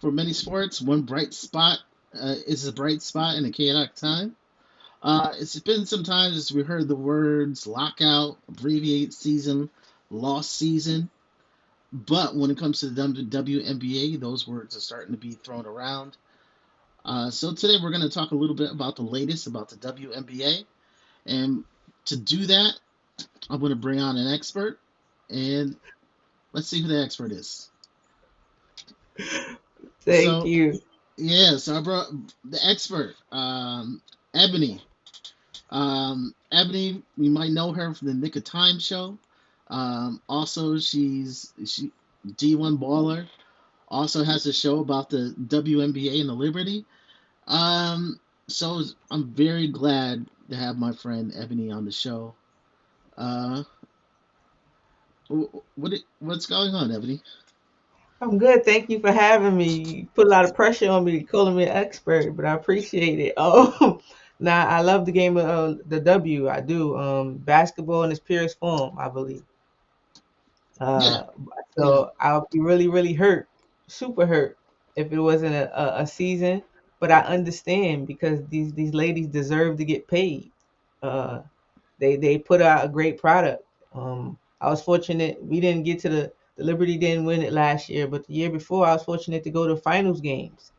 for many sports, one bright spot is a bright spot in a chaotic time. It's been some time since we heard the words lockout, abbreviate season, lost season. But when it comes to the WNBA, those words are starting to be thrown around. So today we're going to talk a little bit about the latest about the WNBA. And to do that, I'm going to bring on an expert. And let's see who the expert is. Thank So, you. yeah, so I brought the expert, Ebony. Ebony, you might know her from the Nick of Time show. Also, she D1 baller. Also has a show about the WNBA and the Liberty. So I'm very glad to have my friend Ebony on the show. Uh, what's going on, Ebony? I'm good. Thank you for having me. You put a lot of pressure on me calling me an expert, but I appreciate it. Oh, now I love the game of the W. I do. Basketball in its purest form, I believe. Yeah, Uh, yeah, so I'll be really, really hurt, super hurt, if it wasn't a season. But I understand because these ladies deserve to get paid. Uh, they put out a great product. I was fortunate we didn't get to the Liberty didn't win it last year, but the year before I was fortunate to go to finals games.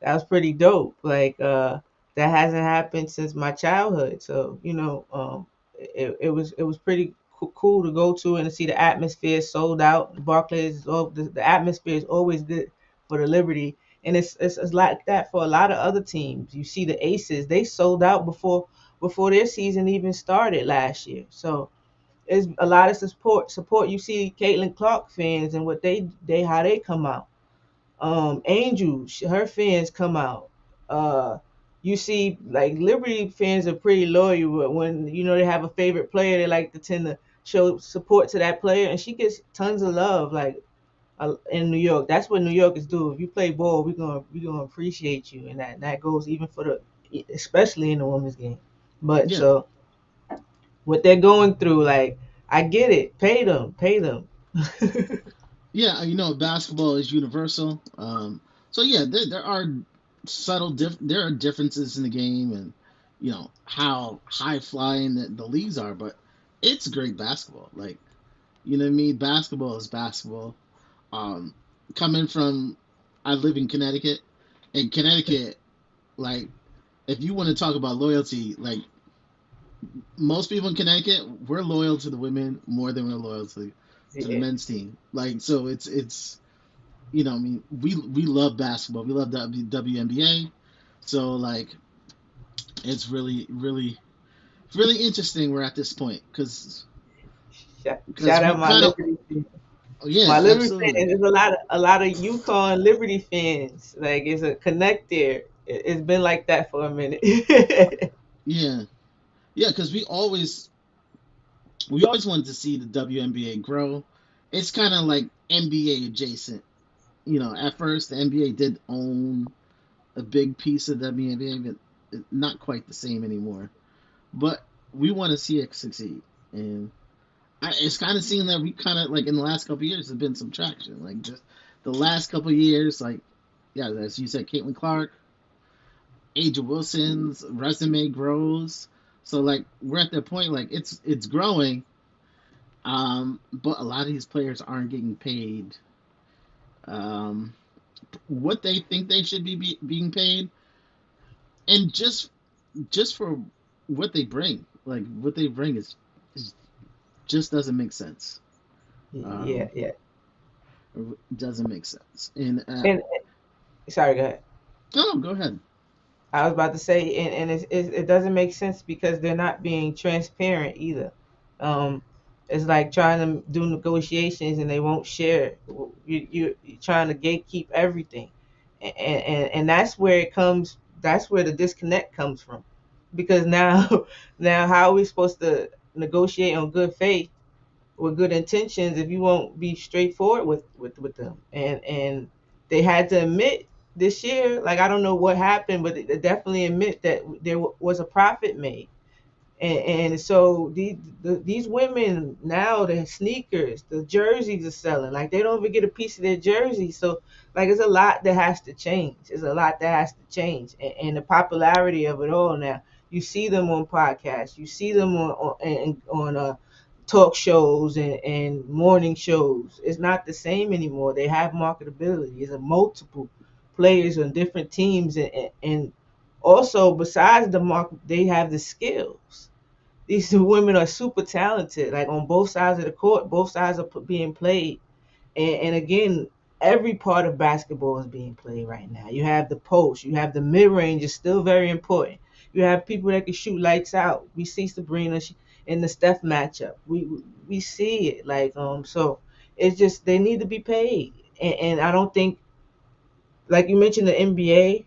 That was pretty dope. That hasn't happened since my childhood. So it was pretty cool to go to and to see the atmosphere sold out. The Barclays, the atmosphere is always good for the Liberty, and it's like that for a lot of other teams. You see the Aces, they sold out before their season even started last year. So it's a lot of support. You see Caitlin Clark fans and what they how they come out. Angel, her fans come out. Uh, you see, like Liberty fans are pretty loyal. But when they have a favorite player, they like to tend to show support to that player, and she gets tons of love. In New York, that's what New Yorkers do. If you play ball, we're gonna appreciate you, and that goes even for especially in the women's game. But yeah, so what they're going through, like I get it. Pay them. yeah. Basketball is universal. So yeah, there are there are differences in the game, and how high flying the leagues are, but it's great basketball. Like, you know what I mean? Basketball is basketball. Um, Coming from, I live in Connecticut. In Connecticut, like, if you want to talk about loyalty, like, most people in Connecticut, we're loyal to the women more than we're loyal to the Yeah, men's team. Like, so it's I mean, we love basketball. We love WNBA. So like, it's really interesting. We're at this point because shout we out my kind of, Liberty fans. oh, yeah, My Liberty absolutely. fans. There's a lot of UConn Liberty fans. Like it's a connect there. It's been like that for a minute. Yeah, yeah, because we always wanted to see the WNBA grow. It's kind of like NBA adjacent. At first the NBA did own a big piece of WNBA, but not quite the same anymore. But we want to see it succeed, and it's kind of seeing that we kind of like in the last couple of years there's been some traction. Like just the last couple of years, like yeah, as you said, Caitlin Clark, Aja Wilson's resume grows. So like we're at that point, like it's growing, but a lot of these players aren't getting paid um, what they think they should being paid, and just for what they bring. Like what they bring is just doesn't make sense. Yeah, Um, yeah. doesn't make sense. And And sorry, go ahead. no, go ahead. I was about to say, and it doesn't make sense because they're not being transparent either. Um, it's like trying to do negotiations and they won't share. You're trying to gatekeep everything, and that's where it comes. That's where the disconnect comes from, because now, now how are we supposed to negotiate on good faith with good intentions if you won't be straightforward with them? And they had to admit this year, like I don't know what happened, but they definitely admit that there was a profit made. And so these women now, the sneakers, the jerseys are selling. Like they don't even get a piece of their jersey. So like it's a lot that has to change. It's a lot that has to change. And the popularity of it all now. You see them on podcasts. You see them on talk shows and morning shows. It's not the same anymore. They have marketability. It's a multiple players on different teams, and also besides the mark, they have the skills. These women are super talented, like on both sides of the court, both sides are being played. And again, every part of basketball is being played right now. You have the post, you have the mid range is still very important. You have people that can shoot lights out. We see Sabrina in the Steph matchup. We see it so it's just they need to be paid. And I don't think, like you mentioned, the NBA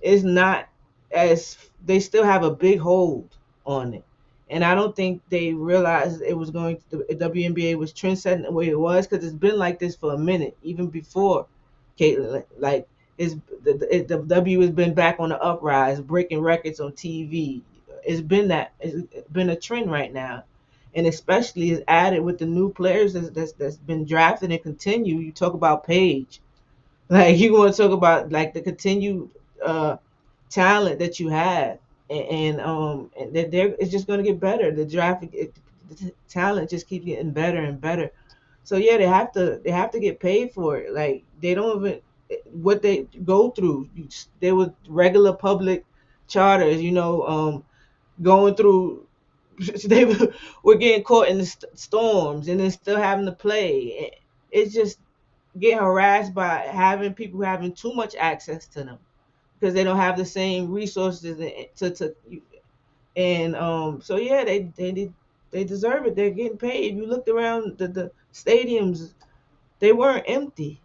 is not as, they still have a big hold on it. And I don't think they realized it was going to, the WNBA was trend setting the way it was, because it's been like this for a minute, even before Caitlin. Like it's the W has been back on the uprise, breaking records on TV. It's been a trend right now, and especially is added with the new players that's been drafted and continue. You talk about Paige, like you want to talk about like the continued uh talent that you have, and that there it's just going to get better. The talent just keeps getting better and better. So yeah, they have to get paid for it. Like they don't even, what they go through. They were regular public charters, going through. They were getting caught in the storms and then still having to play. It's just getting harassed by having people having too much access to them because they don't have the same resources to and so yeah, they deserve it. They're getting paid. If you looked around the stadiums, they weren't empty.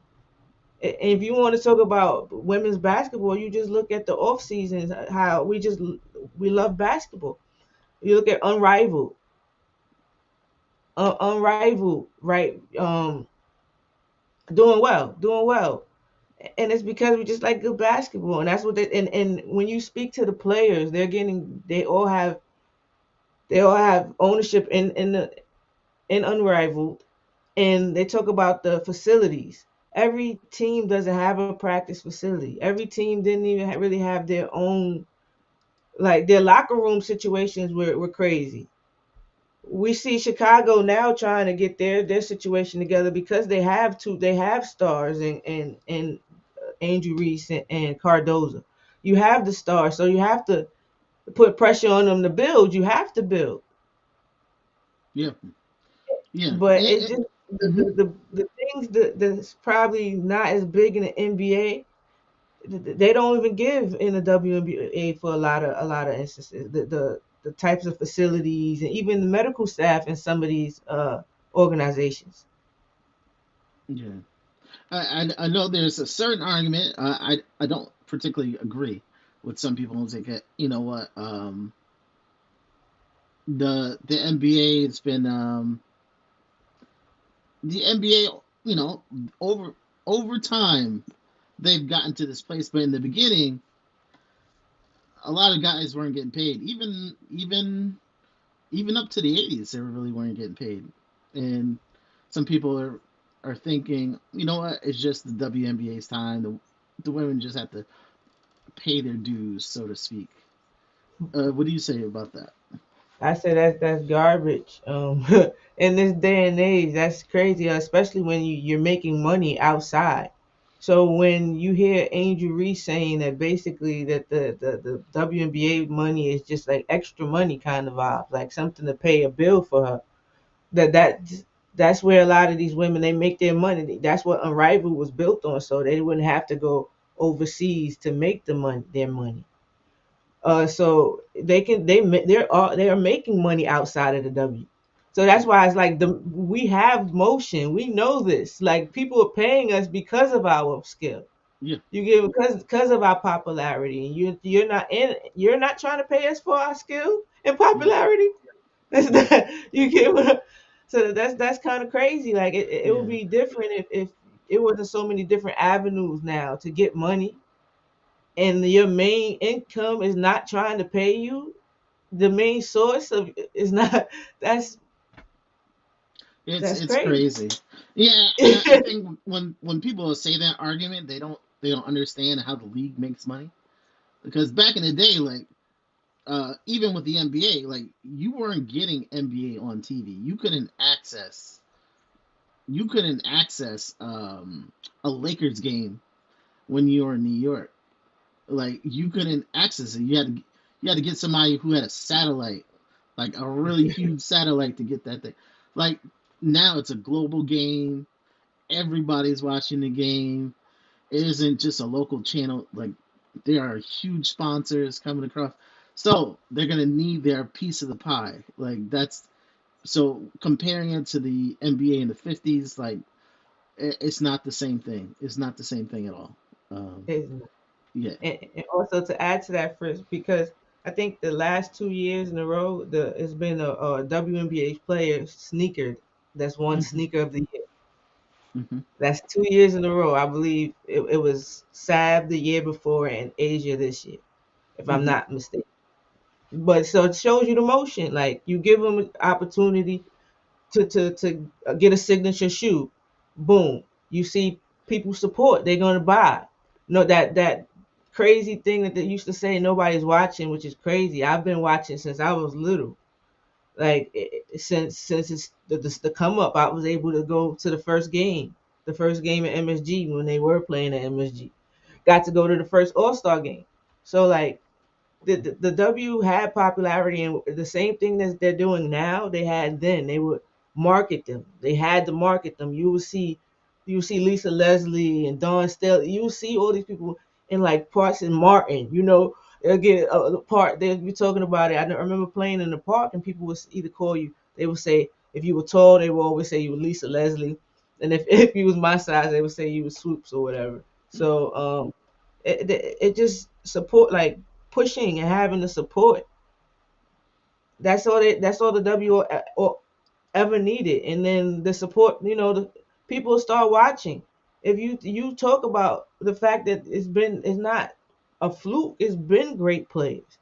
And if you want to talk about women's basketball, you just look at the off seasons, how we love basketball. You look at Unrivaled, right? Doing well, and it's because we just like good basketball, and that's what and when you speak to the players, they all have ownership in Unrivaled, and they talk about the facilities. Every team doesn't have a practice facility. Every team didn't even really have their own, like their locker room situations were crazy. We see Chicago now trying to get their situation together because they have stars and Angel Reese and Cardoza. You have the stars, so you have to put pressure on them to build. You have to build, Yeah, yeah. but it's just the Mhm. the, the, the things that's probably not as big in the NBA. They don't even give in the WNBA for a lot of instances. The types of facilities and even the medical staff in some of these organizations. Yeah. I know there's a certain argument. I don't particularly agree with some people who say, you know what, the NBA has been the NBA, over over time they've gotten to this place, but in the beginning, a lot of guys weren't getting paid. Even up to the '80s, they really weren't getting paid, and some people are thinking, you know what, it's just the WNBA's time. The women just have to pay their dues, so to speak. What do you say about that? I say that's garbage. In this day and age, that's crazy, especially when you're making money outside. So when you hear Angel Reese saying that basically that the WNBA money is just like extra money kind of vibe, like something to pay a bill for her. That's where a lot of these women, they make their money. That's what Unrivaled was built on, so they wouldn't have to go overseas to make their money. So they are making money outside of the W. So that's why it's like we have motion. We know this. Like people are paying us because of our skill. Yeah, You get, because of our popularity. And you're not trying to pay us for our skill and yeah, popularity. That's not, you get what, so that's kind of crazy. Like it would yeah, be different if it wasn't so many different avenues now to get money, and your main income is not trying to pay you. the main source of is not. that's that's It's crazy. crazy. Yeah, and I think when people say that argument, they don't understand how the league makes money. Because back in the day, like even with the NBA, like you weren't getting NBA on TV. You couldn't access a Lakers game when you were in New York. Like you couldn't access it. You had to get somebody who had a satellite, like a really huge satellite to get that thing. Like now it's a global game. Everybody's watching the game. It isn't just a local channel. Like there are huge sponsors coming across. So they're gonna need their piece of the pie. Like that's so comparing it to the NBA in the '50s, like it's not the same thing. It's not the same thing at all. Um, Isn't it? yeah. And also to add to that, first, because I think the last 2 years in a row, it's been a WNBA player sneakered that's won Hmm. sneaker of the year. Hmm. That's 2 years in a row. I believe it was Sab the year before and Asia this year, if I'm Hmm. not mistaken. But so it shows you the motion. Like you give them an opportunity to get a signature shoe, boom. You see people support, they're gonna buy. No, that crazy thing that they used to say nobody's watching, which is crazy. I've been watching since I was little. Like since it's the come up, I was able to go to the first game at MSG when they were playing at MSG. Got to go to the first All Star game. So like the W had popularity, and the same thing that they're doing now, they had then. They would market them. They had to market them. You would see Lisa Leslie and Dawn Staley. You would see all these people in like Parks and Martin. They'll get a part. They'll be talking about it. Remember playing in the park, and people would either call you. They would say if you were tall, they would always say you were Lisa Leslie, and if you was my size, they would say you were Swoops or whatever. So it just support, like pushing and having the support. That's all the or ever needed. And then the support, the people start watching. If you talk about the fact that it's not a fluke, it's been great players.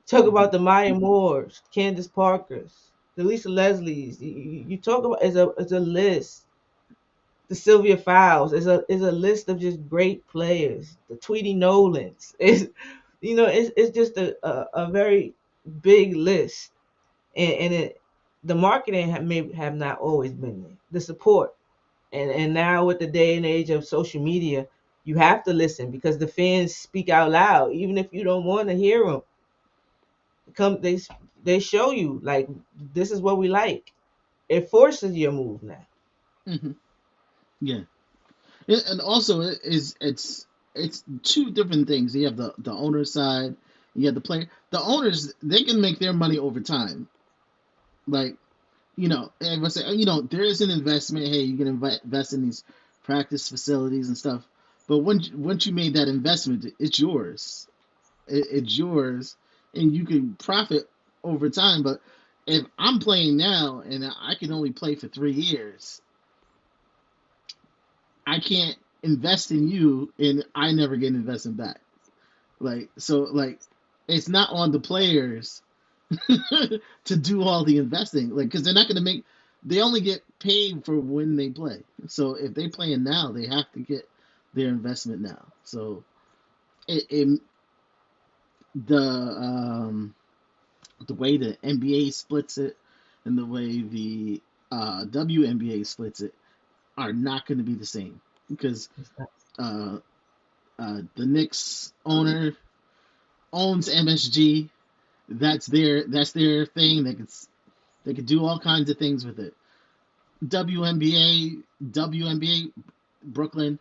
Talk Hmm. about the Maya Moores, Candace Parkers, the Lisa Leslies. You talk about as a list. The Sylvia Fowles is a list of just great players. The Tweety Nolans is, it's just a very big list, and the marketing may have not always been there. The support, and now with the day and age of social media, you have to listen because the fans speak out loud, even if you don't want to hear them. Come, they show you like this is what we like. It forces your move now. Hmm. Yeah. And also it's two different things. You have the owner side, you have the player. The owners, they can make their money over time. Like everyone say, there is an investment. Hey, you can invest in these practice facilities and stuff. But once you made that investment, it's yours. It's yours, and you can profit over time. But if I'm playing now and I can only play for 3 years, I can't invest in you, and I never get an investment back. Like, it's not on the players to do all the investing, like because they're not going to make. They only get paid for when they play. So if they playing now, they have to get their investment now. So it the way the NBA splits it and the way the WNBA splits it are not going to be the same because It's not. uh, the Knicks owns MSG. That's their thing. They could do all kinds of things with it. WNBA, Brooklyn.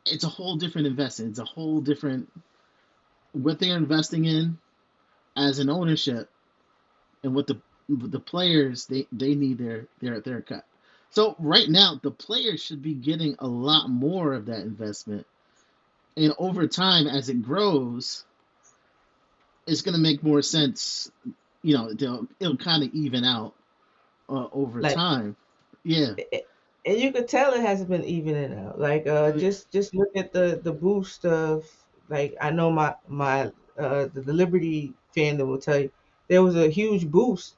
It's a whole different investment. It's a whole different what they're investing in as an ownership and what the players they need their cut. So right now the players should be getting a lot more of that investment, and over time as it grows, it's going to make more sense. It'll kind of even out over Like, time. Yeah. and you could tell it hasn't been evening out. Like, just look at the boost of, like, I know my the Liberty fandom will tell you there was a huge boost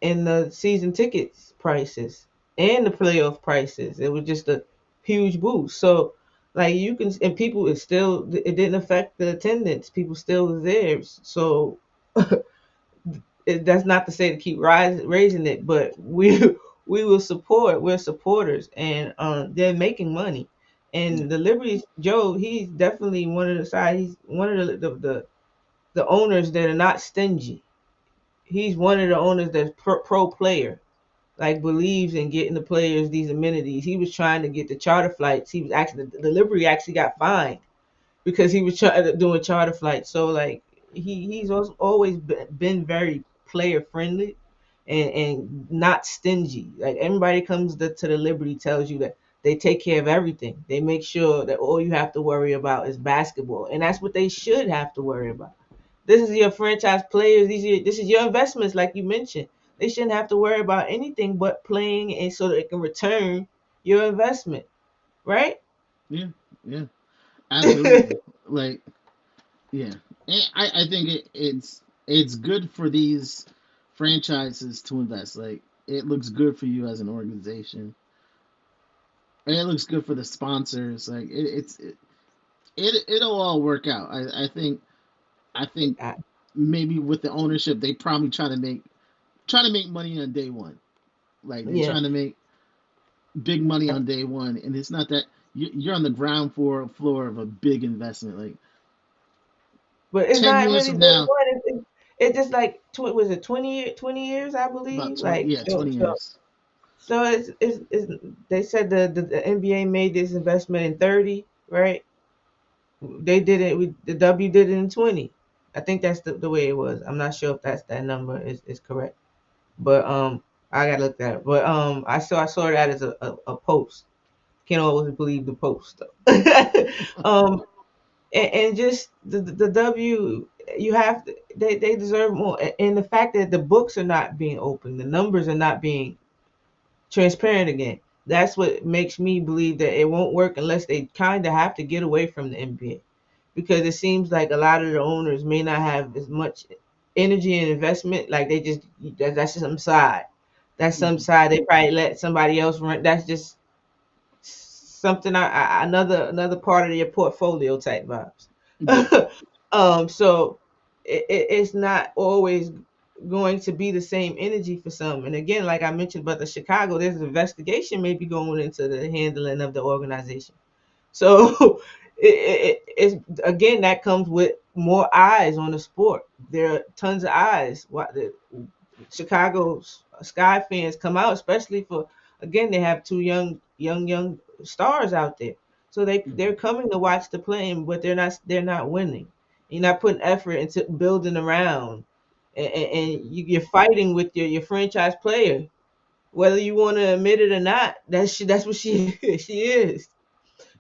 in the season tickets prices and the playoff prices. It was just a huge boost. So like you can, and people, it didn't affect the attendance. People still was there. So that's not to say to keep raising it, but we will support. We're supporters, and they're making money. Yeah, And the Liberties, Joe, he's definitely one of the side. He's one of the owners that are not stingy. He's one of the owners that's pro player, like believes in getting the players these amenities. He was trying to get the charter flights. He was actually the Liberty actually got fined because he was doing charter flights. So like he's also always been very player friendly and not stingy. Like everybody comes to the Liberty tells you that they take care of everything. They make sure that all you have to worry about is basketball, and that's what they should have to worry about. This is your franchise players. This is your investments, like you mentioned. They shouldn't have to worry about anything but playing, and so that it can return your investment, right? yeah, yeah, absolutely. Like, yeah, and I think it's good for these franchises to invest. Like, it looks good for you as an organization, and it looks good for the sponsors. Like, it'll all work out. I think I, maybe with the ownership, they probably try to make money on day one. Like, they yeah. trying to make big money on day one, and it's not that you're on the ground floor of a big investment. Like, But it's 10 not years really from day now, one. It's just like was it 20 years, I about believe. 20, Like yeah, 20 years. so it's they said the NBA made this investment in 30, right? They did it. The W did it in 20. I think that's the way it was. I'm not sure if that number is correct, but I gotta look that up. But I saw that as a post. Can't always believe the post though. um, and just the W, you have to, they deserve more. And the fact that the books are not being open, the numbers are not being transparent again. That's what makes me believe that it won't work unless they kind of have to get away from the NBA, because it seems like a lot of the owners may not have as much energy and investment. Like they just that's just some side. That's some Hmm. side they probably let somebody else run. That's just something another part of your portfolio type vibes. Yeah. So it's not always going to be the same energy for some. And again, like I mentioned about the Chicago, there's an investigation maybe going into the handling of the organization. So it's again that comes with more eyes on the sport. There are tons of eyes. What the Chicago Sky fans come out, especially for again they have two young stars out there, so they're Hmm. coming to watch the playing, but they're not winning. You're not putting effort into building around, and you're fighting with your franchise player, whether you want to admit it or not. That's what she is. She is.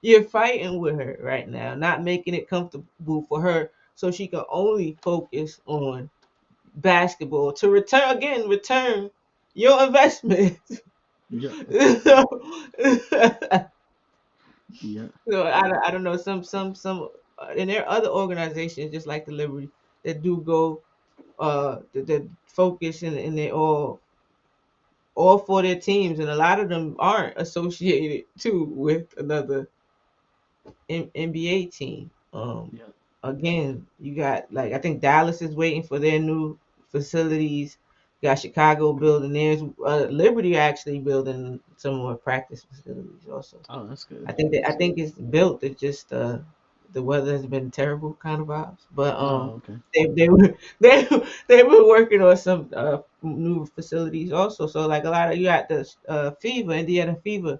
You're fighting with her right now, not making it comfortable for her, so she can only focus on basketball to return your investment. Yeah. so, Yeah. I don't know some and there are other organizations just like the Liberty that do go that focus and they all for their teams, and a lot of them aren't associated too with another NBA team. Yeah. Again, you got like I think Dallas is waiting for their new facilities. You got Chicago building theirs. Liberty actually building some more practice facilities also. Oh, that's good. I That's good. think it's built. It's just the weather has been terrible kind of vibes. But Oh, okay. they were they were working on some new facilities also. So like a lot of you got the Fever, Indiana Fever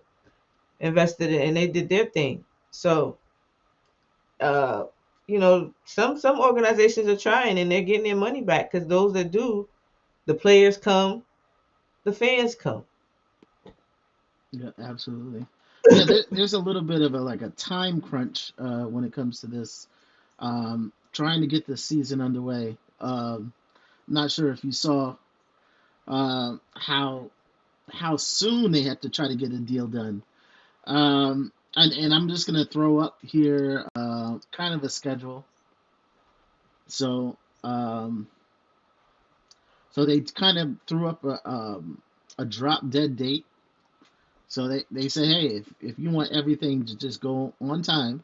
invested in, and they did their thing. So uh, some organizations are trying and they're getting their money back because those that do, the players come, the fans come. Yeah, absolutely. Yeah, there's a little bit of a time crunch when it comes to this, trying to get the season underway. Not sure if you saw how soon they have to try to get a deal done. And I'm just gonna throw up here kind of a schedule. So So they kind of threw up a drop dead date. So they say, hey, if you want everything to just go on time,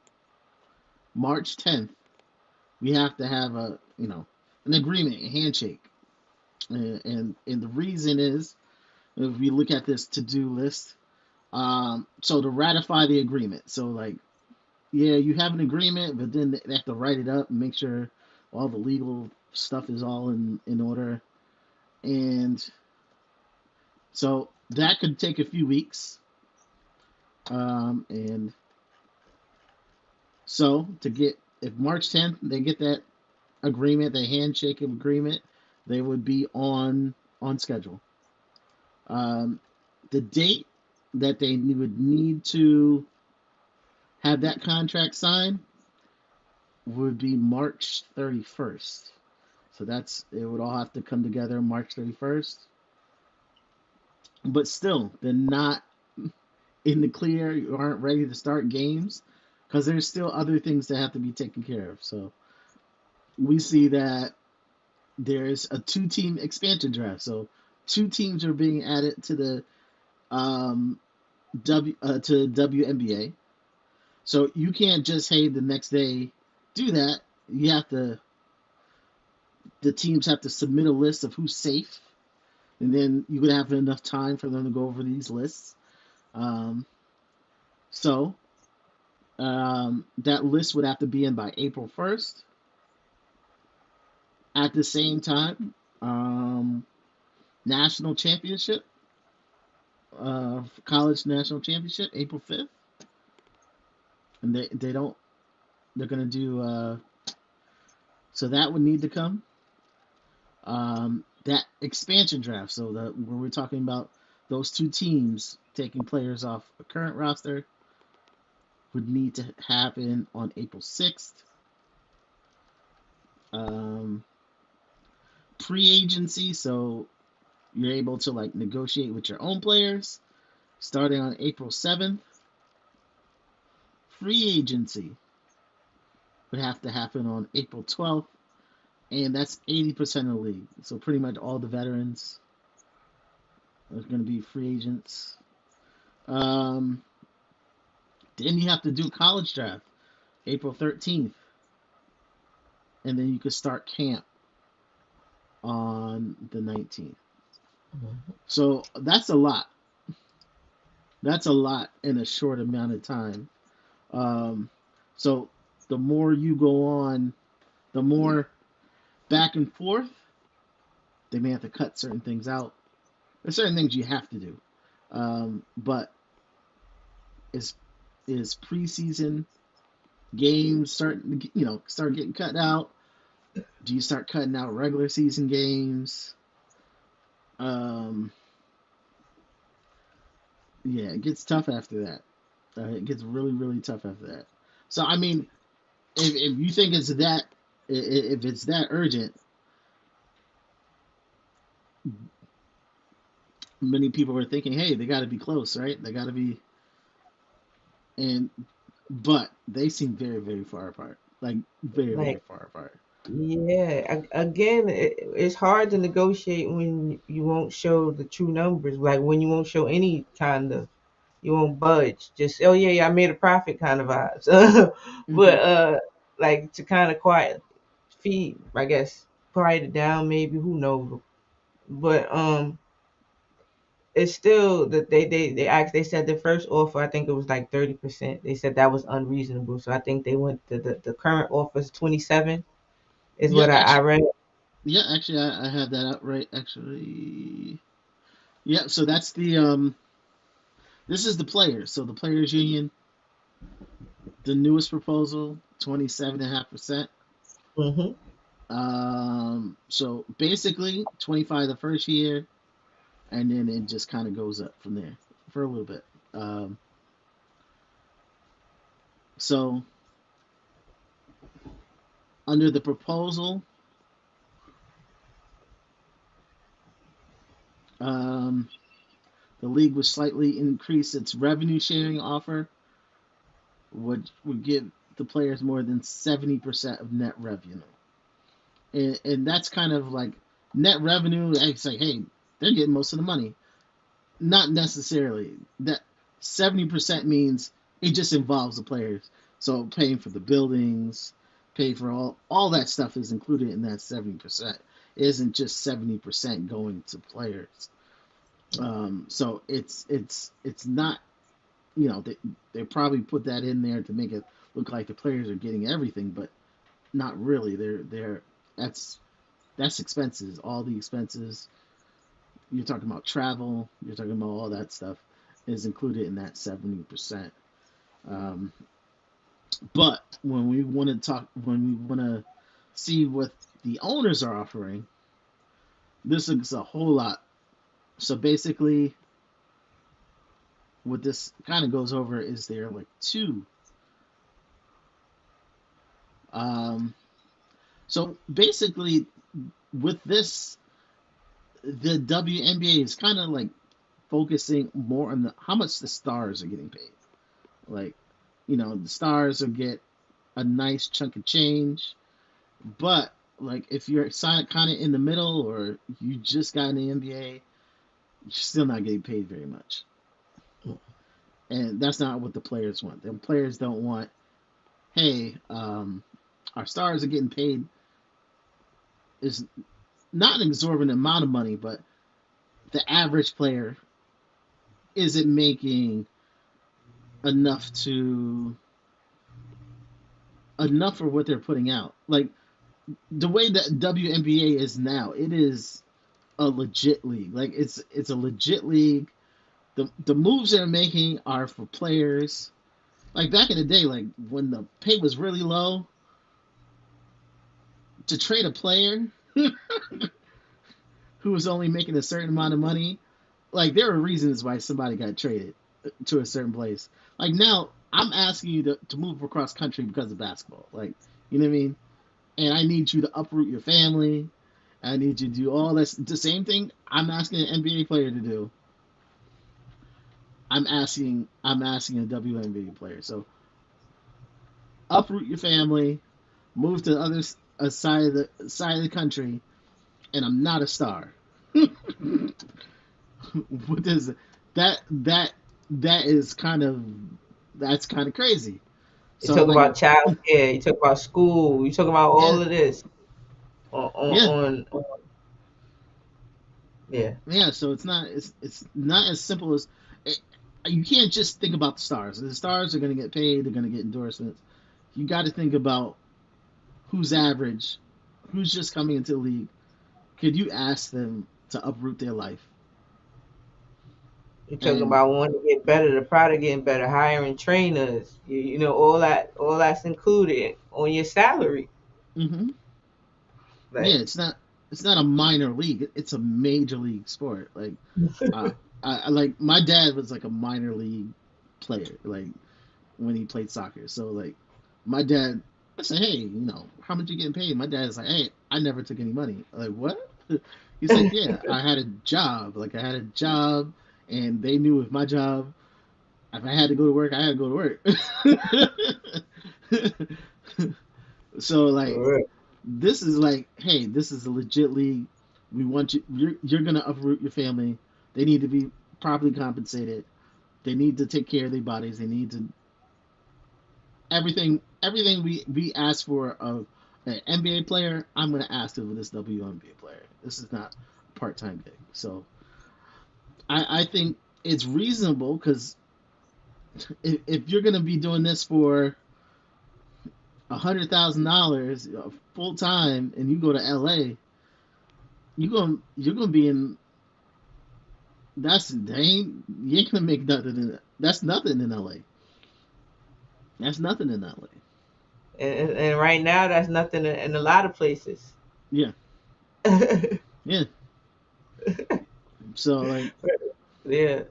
March 10th, we have to have an agreement, a handshake. And the reason is, if we look at this to do list, so to ratify the agreement. So like, yeah, you have an agreement, but then they have to write it up and make sure all the legal stuff is all in order. And so that could take a few weeks. And so to get, if March 10th they get that agreement, the handshake agreement, they would be on schedule. Um, the date that they would need to have that contract signed would be March 31st. So it would all have to come together March 31st. But still, they're not in the clear. You aren't ready to start games because there's still other things that have to be taken care of. So we see that there's a two-team expansion draft. So two teams are being added to the um, to WNBA. So you can't just, hey, the next day do that. You have to, the teams have to submit a list of who's safe, and then you would have enough time for them to go over these lists. Um, so that list would have to be in by April 1st. At the same time, national championship, college national championship, April 5th, and they don't. They're gonna do. So that would need to come. That expansion draft. So when we're talking about those two teams taking players off a current roster, would need to happen on April 6th. Um, Pre-agency, so you're able to like negotiate with your own players starting on April 7th. Free agency would have to happen on April 12th, and that's 80% of the league. So pretty much all the veterans are going to be free agents. Um, then you have to do college draft April 13th, and then you could start camp on the 19th. Mhm. So that's a lot. That's a lot in a short amount of time. Um, so the more you go on, the more back and forth, they may have to cut certain things out. There's certain things you have to do. But is preseason games start getting cut out? Do you start cutting out regular season games? Um, yeah, it gets tough after that. It gets really, really tough after that. So I mean, if you think if it's that urgent, many people are thinking, hey, they got to be close, right? They got to be, and but they seem very, very far apart. Like very, very Like, far apart. yeah, again, it's hard to negotiate when you won't show the true numbers. Like when you won't show any kind of, you won't budge. Just, oh yeah, yeah, I made a profit kind of vibes. Mm-hmm. But like to kind of quiet feed, I guess, quiet it down maybe. Who knows? But it's still that they said the first offer, I think it was like 30%. They said that was unreasonable. So I think they went the current offer is 27 is Yeah, what I actually, read. I have that out right. Actually, yeah. So that's the this is the players. So the players union, the newest proposal, 27.5%. Hmm. So basically 25 the first year, and then it just kind of goes up from there for a little bit. Um, so under the proposal, um, the league would slightly increase its revenue sharing offer, would give the players more than 70% of net revenue, and that's kind of like net revenue. It's like, hey, they're getting most of the money. Not necessarily. That 70% means it just involves the players. So paying for the buildings, pay for all that stuff is included in that 70%. It isn't just 70% going to players. So it's not, they probably put that in there to make it look like the players are getting everything, but not really. They're that's that's expenses. All the expenses, you're talking about travel, you're talking about all that stuff is included in that 70%. Um, but when we want to see what the owners are offering, this is a whole lot. So basically, what this kind of goes over is there like two. Um, so basically, with this, the WNBA is kind of like focusing more on how much the stars are getting paid. Like, the stars will get a nice chunk of change, but like if you're kind of in the middle or you just got in the NBA, you're still not getting paid very much. And that's not what the players want. The players don't want, hey, our stars are getting paid is not an exorbitant amount of money, but the average player isn't making enough to enough for what they're putting out. Like the way that WNBA is now, it is a legit league. Like it's a legit league. The moves they're making are for players. Like back in the day, like when the pay was really low, to trade a player who was only making a certain amount of money, like there were reasons why somebody got traded to a certain place. Like now, I'm asking you to move across country because of basketball. Like, you know what I mean? And I need you to uproot your family. I need you to do all this. The same thing I'm asking an NBA player to do. I'm asking a WNBA player. So uproot your family, move to the other side of the country, and I'm not a star. What is that? That is kind of crazy. You So talk like, about child care. You talk about school. You talk about yeah, all of this on yeah, yeah. yeah. So it's not as simple as it, you can't just think about the stars. The stars are going to get paid. They're going to get endorsements. You got to think about who's average, who's just coming into the league. Could you ask them to uproot their life? You talking And about wanting to get better, the product getting better, hiring trainers. You know all that's included on your salary. hmm yeah, Like it's not a minor league. It's a major league sport. Like, uh, I like my dad was like a minor league player. Like when he played soccer. So like my dad, I said, hey, how much you getting paid? My dad's like, hey, I never took any money. I'm like, what? He's like, yeah, I had a job. Like I had a job, and they knew if my job, if I had to go to work, I had to go to work. So like for real. this is like, hey, this is a legit league. We want you. You're gonna uproot your family. They need to be properly compensated. They need to take care of their bodies. They need to everything we ask for of an NBA player. I'm gonna ask of this WNBA player. This is not a part time gig. So I think it's reasonable because if you're gonna be doing this for $100,000 full time and you go to LA, you're gonna be in. You ain't gonna make nothing in that's nothing in LA. That's nothing in LA. And right now that's nothing in a lot of places. Yeah, yeah. So like, Yeah,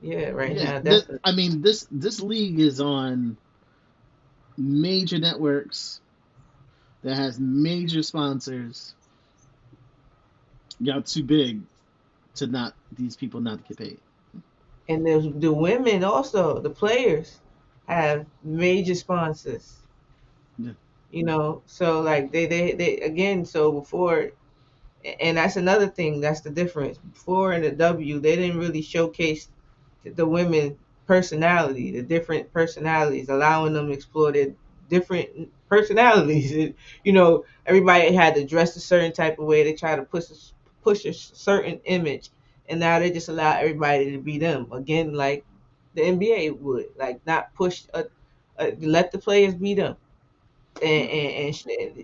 yeah. Right yeah. now, definitely. I mean, this league is on major networks that has major sponsors. Got too big to not these people not to get paid. And the women also, the players, have major sponsors. Yeah. So like they again. So before, And that's another thing. That's the difference. Before in the W, they didn't really showcase the women personality, the different personalities, allowing them to explore their different personalities. Everybody had to dress a certain type of way. They try to push a certain image, and now they just allow everybody to be them again, like the NBA would, like not push let the players be them. Yep. And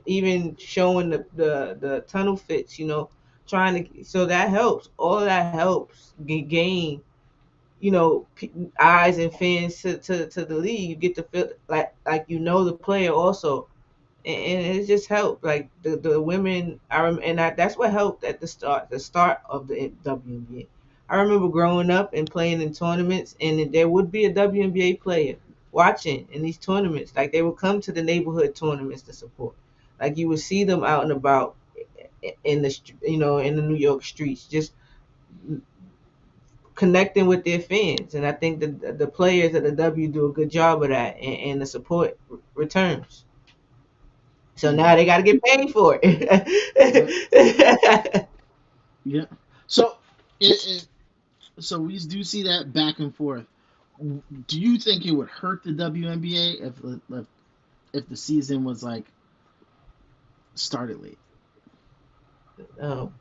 even showing the tunnel fits, trying to, so that helps. All of that helps gain, eyes and fans to the league. You get to feel like the player also, and it just helped. Like the women, that's what helped at the start of the WNBA. I remember growing up and playing in tournaments, and there would be a WNBA player watching in these tournaments. Like they would come to the neighborhood tournaments to support. Like you would see them out and about in the New York streets, just connecting with their fans. And I think the players at the W do a good job of that, and the support returns. So Yeah. now they got to get paid for Yep. it. Yeah. So so we do see that back and forth. Do you think it would hurt the WNBA if the season was like started late? um,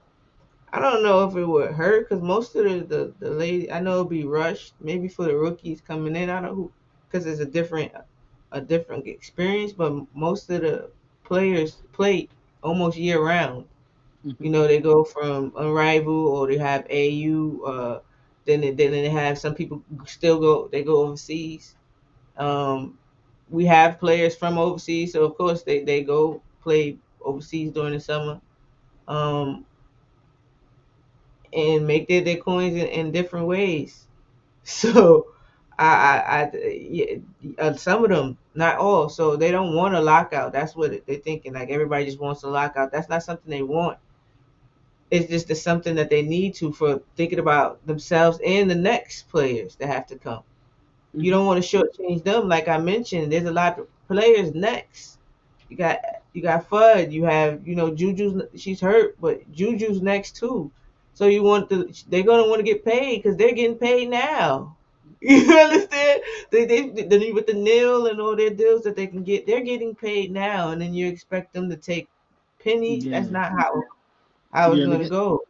I don't know if it would hurt because most of the lady I know it'll be rushed. Maybe for the rookies coming in, I don't know who, because it's a different experience. But most of the players play almost year round. Hmm. They go from Unrival or they have AU. Then they have some people still go overseas. Um, we have players from overseas, so of course they go play overseas during the summer, um, and make their coins in different ways. So yeah, some of them, not all, so they don't want a lockout. That's what they're thinking. Like everybody just wants a lockout. That's not something they want. It's just something that they need to for thinking about themselves and the next players that have to come. You Hmm. don't want to shortchange them. Like I mentioned, there's a lot of players next. You got you got Fudd. You have Juju's. She's hurt, but Juju's next too. So they're gonna want to get paid because they're getting paid now. You understand? They with the nil and all their deals that they can get, they're getting paid now, and then you expect them to take pennies. That's Yeah. not how it's Yeah. gonna go.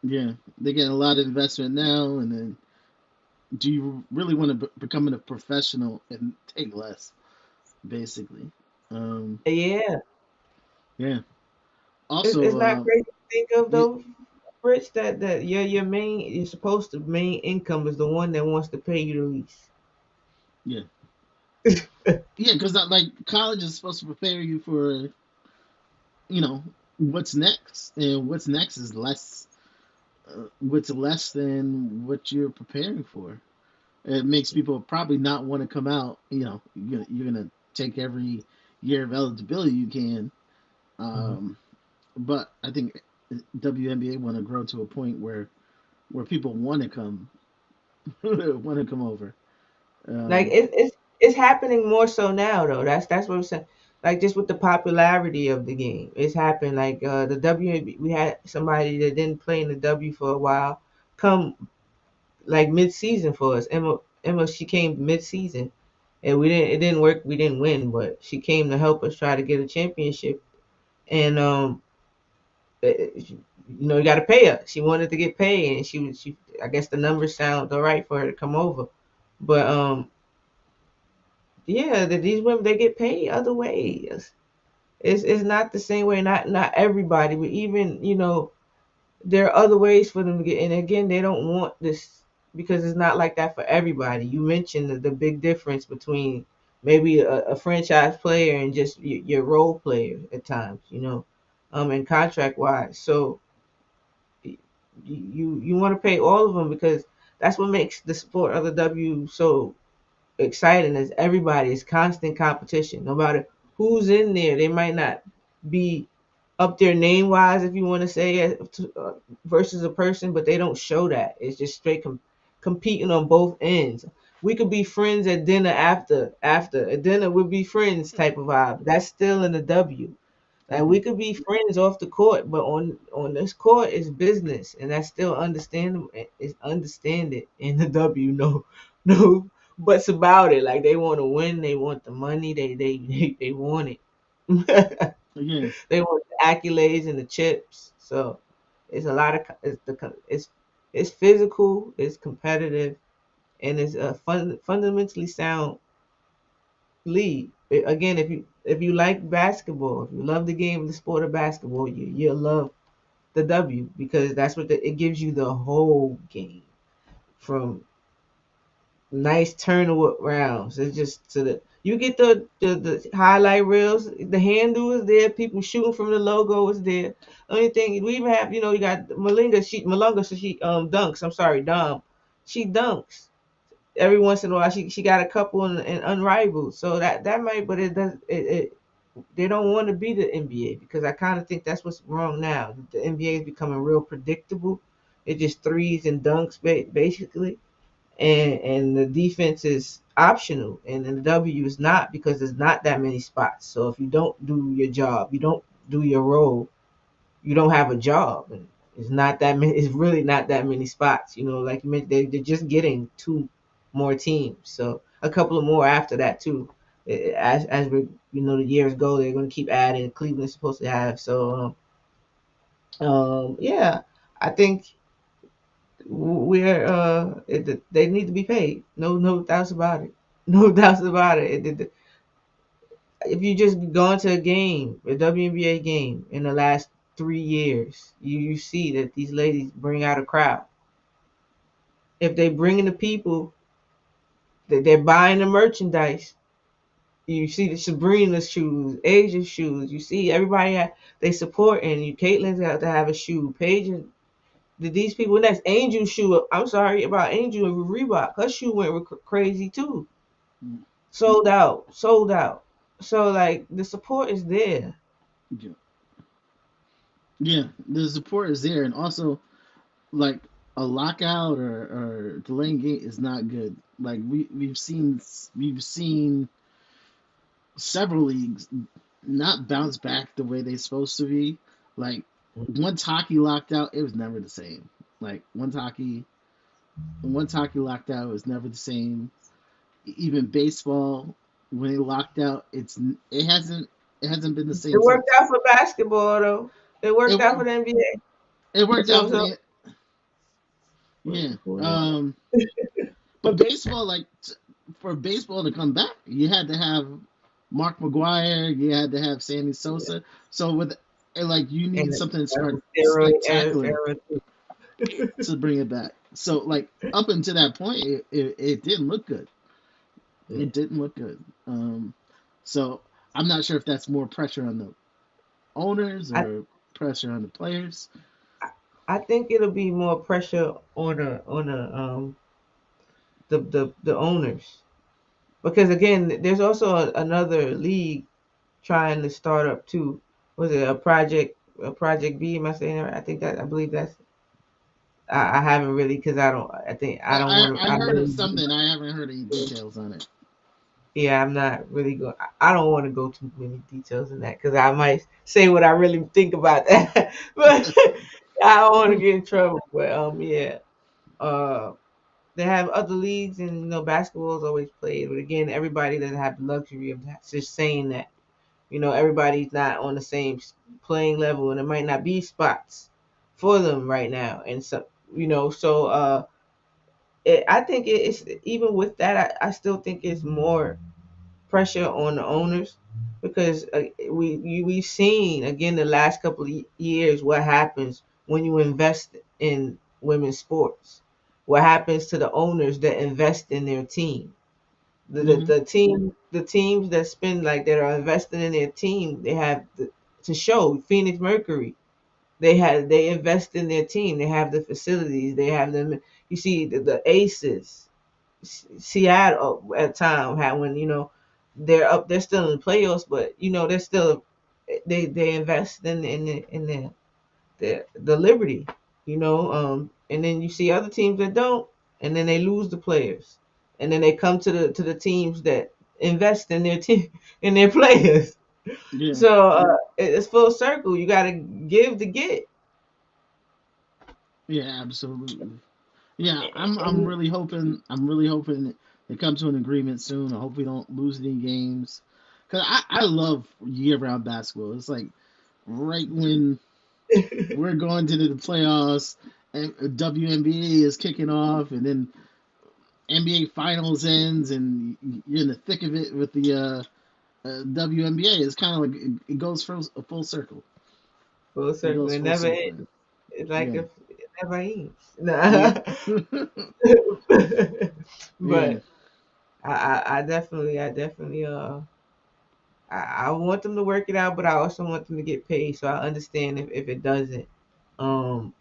Yeah, they get a lot of investment now, and then do you really want to become a professional and take less, basically? Um, Yeah, yeah. it's Also, not crazy to think of yeah, though, Rich, that your main, you're supposed to main income is the one that wants to pay you the least. yeah, yeah, because like college is supposed to prepare you for what's next, and what's next is less. What's less than what you're preparing for. It makes people probably not want to come out. You're gonna take every year of eligibility you can. Mhm. Um, but I think WNBA want to grow to a point where people want to come want to come over. Like Um, it's happening more so now though. That's what I'm saying. Like just with the popularity of the game, it's happened. Like the W, we had somebody that didn't play in the W for a while come like mid season for us. Emma, she came mid season, and we didn't. It didn't work. We didn't win, but she came to help us try to get a championship. And you got to pay her. She wanted to get paid, and she. I guess the numbers sound all right for her to come over, but yeah, these women, they get paid other ways. It's not the same way. Not everybody, but even there are other ways for them to get. And again, they don't want this because it's not like that for everybody. You mentioned the big difference between maybe a franchise player and just your role player at times. And contract wise. So you want to pay all of them because that's what makes the sport of the W so exciting. Is everybody is constant competition. No matter who's in there, they might not be up there name wise, if you want to say versus a person, but they don't show that. It's just straight competing on both ends. We could be friends at dinner after at dinner we'll be friends type of vibe. That's still in the W. Like we could be friends off the court, but on this court is business, and that's still understandable. Is understand it in the W. No, no buts about it. Like they want to win, they want the money, they want it. Yeah, They want the accolades and the chips. So it's a lot of it's physical, it's competitive, and it's a fundamentally sound league. Again, if you like basketball, if you love the game, the sport of basketball, you'll love the W because that's what it gives you the whole game from nice turnover rounds. It's just to the you get the highlight reels, the handle is there, people shooting from the logo is there. Only thing we even have, you got Malunga, so she dunks. I'm sorry, Dom. She dunks every once in a while. She got a couple in unrivaled. So that might, but it does it they don't want to be the NBA because I kind of think that's what's wrong now. The NBA is becoming real predictable. It just threes and dunks basically, and the defense is optional, and the W is not because there's not that many spots. So if you don't do your job, you don't do your role, you don't have a job, and it's not that many. It's really not that many spots. Like you mentioned, they're just getting two more teams, so a couple of more after that too. As we the years go, they're going to keep adding. Cleveland's supposed to have so. Yeah, I think they need to be paid. No doubts about it. No doubts about it. If you just gone to a WNBA game in the last 3 years, you see that these ladies bring out a crowd. If they bring in the people, that they're buying the merchandise. You see the Sabrina shoes, Asia shoes. You see everybody they support, and Caitlin's got to have a shoe. Paige and these people. Next, Angel shoe. I'm sorry about Angel and Reebok. Her shoe went crazy too. Sold out, sold out. So like the support is there. yeah, yeah. The support is there, and also like a lockout or delaying game is not good. Like we've seen several leagues not bounce back the way they're supposed to be. Like once hockey locked out, it was never the same. Like once hockey locked out, it was never the same. Even baseball, when it locked out, it hasn't been the It same worked since. out for basketball though. It It worked out for worked. the NBA. It worked out So for so the yeah. yeah. But baseball, like for baseball to come back, you had to have Mark McGuire, you had to have Sammy Sosa. So with and like you And need something that was steroid spectacular era too. to bring it back. So like up until that point, it didn't look good. Yeah. It didn't look good. So I'm not sure if that's more pressure on the owners I or pressure on the players. I think it'll be more pressure on the owners because again, there's also another league trying to start up too. Was it a project B? Am I saying that right? I believe that's. I haven't really because I think I don't want to. I heard of something. I haven't heard any details on it. Yeah, I'm not really going. I don't want to go too many details in that because I might say what I really think about that. But I don't want to get in trouble. But yeah. Uh, they have other leagues, and basketball is always played. But again, everybody doesn't have the luxury of just saying that. Everybody's not on the same playing level, and it might not be spots for them right now. And so, I think it's even with that, I still think it's more pressure on the owners because we've seen again the last couple of years what happens when you invest in women's sports. What happens to the owners that invest in their team? Hmm. The teams that spend like that are investing in their team. They have to show Phoenix Mercury. They invest in their team. They have the facilities. They have them. You see the Aces. Seattle at time had when they're up, they're still in the playoffs, but they're still they invest in the Liberty, and then you see other teams that don't, and then they lose the players, and then they come to the teams that invest in their team in their players. Yeah, So it's full circle. You got to give to get. yeah, absolutely. Yeah, I'm And really hoping they come to an agreement soon. I hope we don't lose any games. Cause I love year round basketball. It's like right when we're going to the playoffs and WNBA is kicking off, and then NBA Finals ends, and you're in the thick of it with the WNBA. It's kind of like it goes full circle. full It circle. goes It full never circle. ends. It's like Yeah, if it never ends. yeah, Nah. yeah, But I definitely I want them to work it out, but I also want them to get paid. So I understand if it doesn't. Um,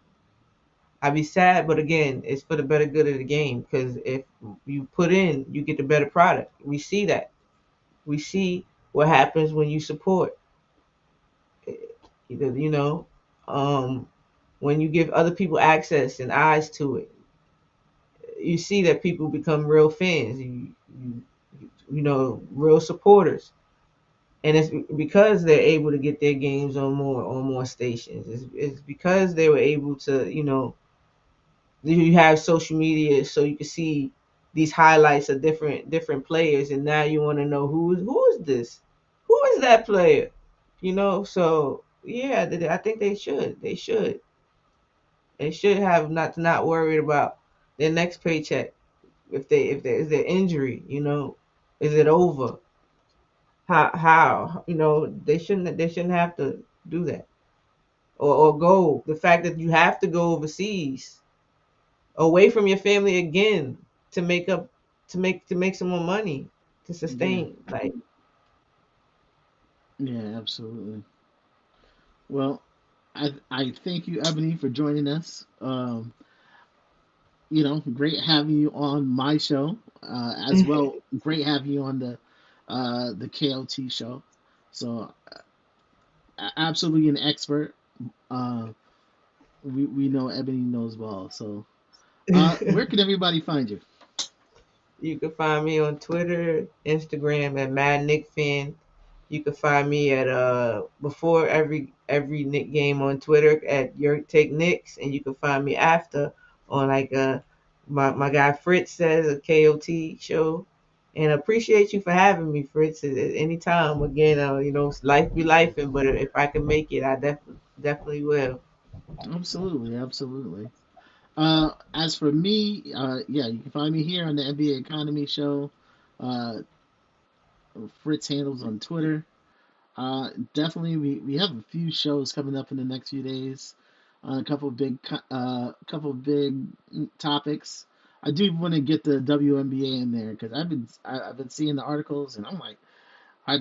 I'd be sad, but again, it's for the better good of the game. Because if you put in, you get the better product. We see that. We see what happens when you support. You know, um, when you give other people access and eyes to it, you see that people become real fans. You know, real supporters, and it's because they're able to get their games on more stations. It's because they were able to, you know, you have social media so you can see these highlights of different players, and now you want to know who is this, who is that player, you know. So yeah, I think they should have not worried about their next paycheck if there is their injury, you know, is it over, how you know they shouldn't have to do that, or go the fact that you have to go overseas away from your family again to make up to make some more money to yeah, sustain, like. yeah, absolutely. Well, I thank you, Ebony, for joining us. Great having you on my show, as well. Great having you on the KOT show. So, absolutely an expert. Uh, we know Ebony knows well. So, where can everybody find you? You can find me on Twitter, Instagram at Mad Nick Fan. You can find me at before every Nick game on Twitter at Your Take Nicks, and you can find me after on like my guy Fritz says a KOT show. And appreciate you for having me, Fritz, at any time. Again, you know, life be life, but if I can make it, I definitely will. Absolutely, absolutely. As for me, yeah, you can find me here on the NBA Economy Show. Uh, Fritz handles on Twitter. Definitely, we have a few shows coming up in the next few days on a couple of big topics. I do want to get the WNBA in there because I've been seeing the articles and I'm like, I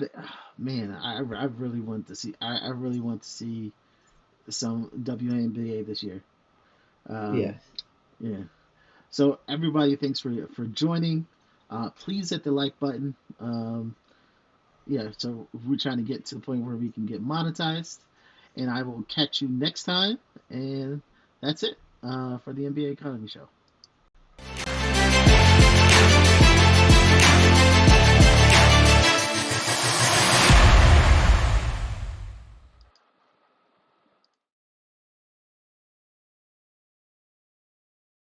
man, I really want to see I really want to see some WNBA this year. Um, Yes. yeah. So everybody, thanks for joining. Please hit the like button. Yeah, so we're trying to get to the point where we can get monetized. And I will catch you next time. And that's it for the NBA Economy Show.